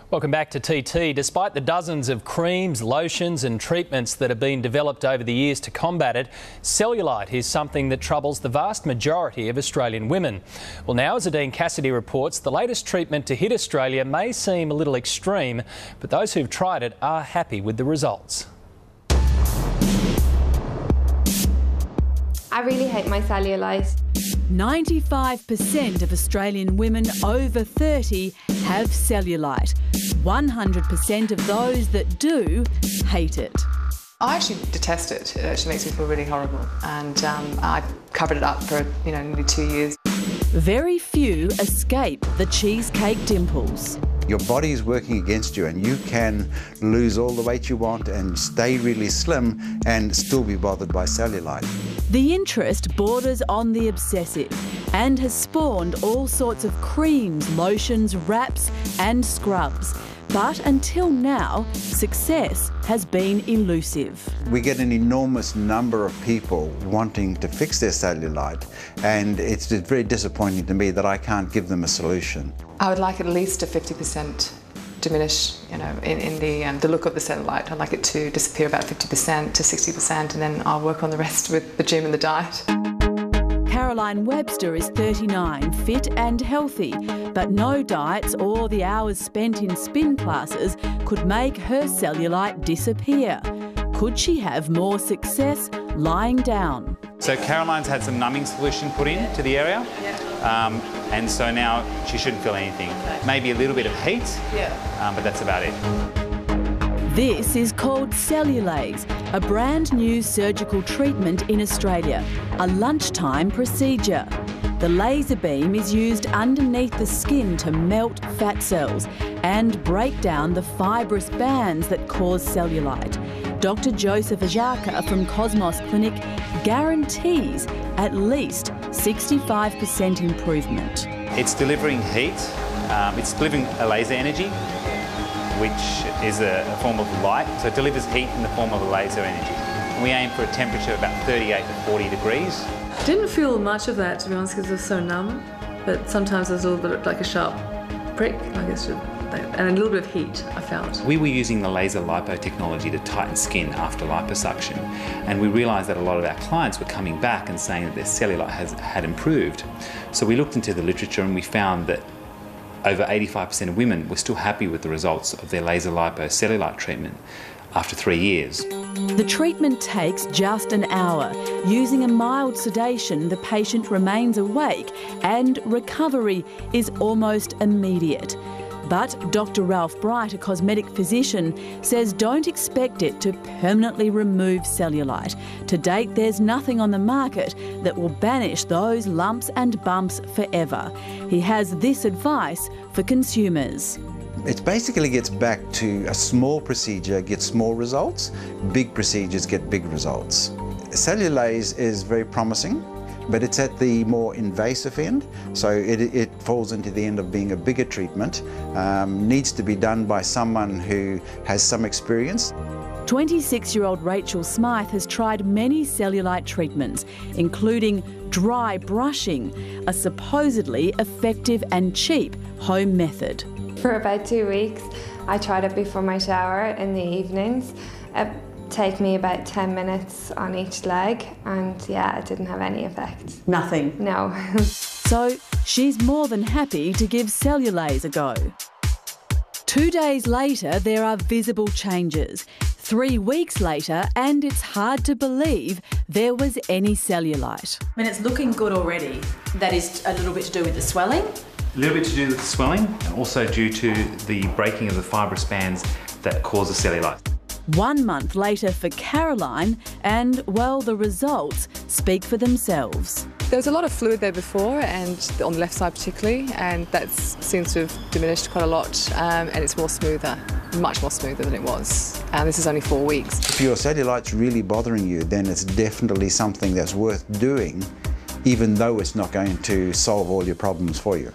Welcome back to TT. Despite the dozens of creams, lotions and treatments that have been developed over the years to combat it, cellulite is something that troubles the vast majority of Australian women. Well, now, as Adine Cassidy reports, the latest treatment to hit Australia may seem a little extreme, but those who've tried it are happy with the results. I really hate my cellulite. 95% of Australian women over 30 have cellulite. 100% of those that do hate it. I actually detest it. It actually makes me feel really horrible, and I covered it up for nearly 2 years. Very few escape the cheesecake dimples. Your body is working against you, and you can lose all the weight you want and stay really slim and still be bothered by cellulite. The interest borders on the obsessive and has spawned all sorts of creams, lotions, wraps and scrubs. But until now, success has been elusive. We get an enormous number of people wanting to fix their cellulite, and it's very disappointing to me that I can't give them a solution. I would like at least a 50% diminish, in the look of the cellulite. I'd like it to disappear about 50% to 60%, and then I'll work on the rest with the gym and the diet. Caroline Webster is 39, fit and healthy, but no diets or the hours spent in spin classes could make her cellulite disappear. Could she have more success lying down? So Caroline's had some numbing solution put in to the area, and so now she shouldn't feel anything. Maybe a little bit of heat, but that's about it. This is called Cellulaze, a brand new surgical treatment in Australia, a lunchtime procedure. The laser beam is used underneath the skin to melt fat cells and break down the fibrous bands that cause cellulite. Dr. Joseph Ajaka from Cosmos Clinic guarantees at least 65% improvement. It's delivering heat, it's delivering a laser energy, which is a form of light, so it delivers heat in the form of a laser energy. And we aim for a temperature of about 38 to 40 degrees. Didn't feel much of that, to be honest, because it was so numb, but sometimes there's a little bit like a sharp prick, and a little bit of heat, I felt. We were using the laser lipo technology to tighten skin after liposuction, and we realised that a lot of our clients were coming back and saying that their cellulite had improved. So we looked into the literature and we found that over 85% of women were still happy with the results of their laser lipo cellulite treatment after 3 years. The treatment takes just an hour. Using a mild sedation, the patient remains awake and recovery is almost immediate. But Dr. Ralph Bright, a cosmetic physician, says don't expect it to permanently remove cellulite. To date, there's nothing on the market that will banish those lumps and bumps forever. He has this advice for consumers. It basically gets back to a small procedure gets small results, big procedures get big results. Cellulaze is very promising, but it's at the more invasive end, so it falls into the end of being a bigger treatment. Needs to be done by someone who has some experience. 26-year-old Rachel Smythe has tried many cellulite treatments, including dry brushing, a supposedly effective and cheap home method. For about 2 weeks, I tried it before my shower in the evenings. It take me about 10 minutes on each leg, and yeah, it didn't have any effect. Nothing? No. So she's more than happy to give Cellulaze a go. 2 days later, there are visible changes. 3 weeks later, and it's hard to believe there was any cellulite. I mean, it's looking good already. That is a little bit to do with the swelling? A little bit to do with the swelling, and also due to the breaking of the fibrous bands that cause the cellulite. 1 month later for Caroline, and, well, the results speak for themselves. There was a lot of fluid there before, and on the left side particularly, and that seems to have diminished quite a lot, and it's more smoother, much more smoother than it was. And this is only 4 weeks. If your cellulite's really bothering you, then it's definitely something that's worth doing, even though it's not going to solve all your problems for you.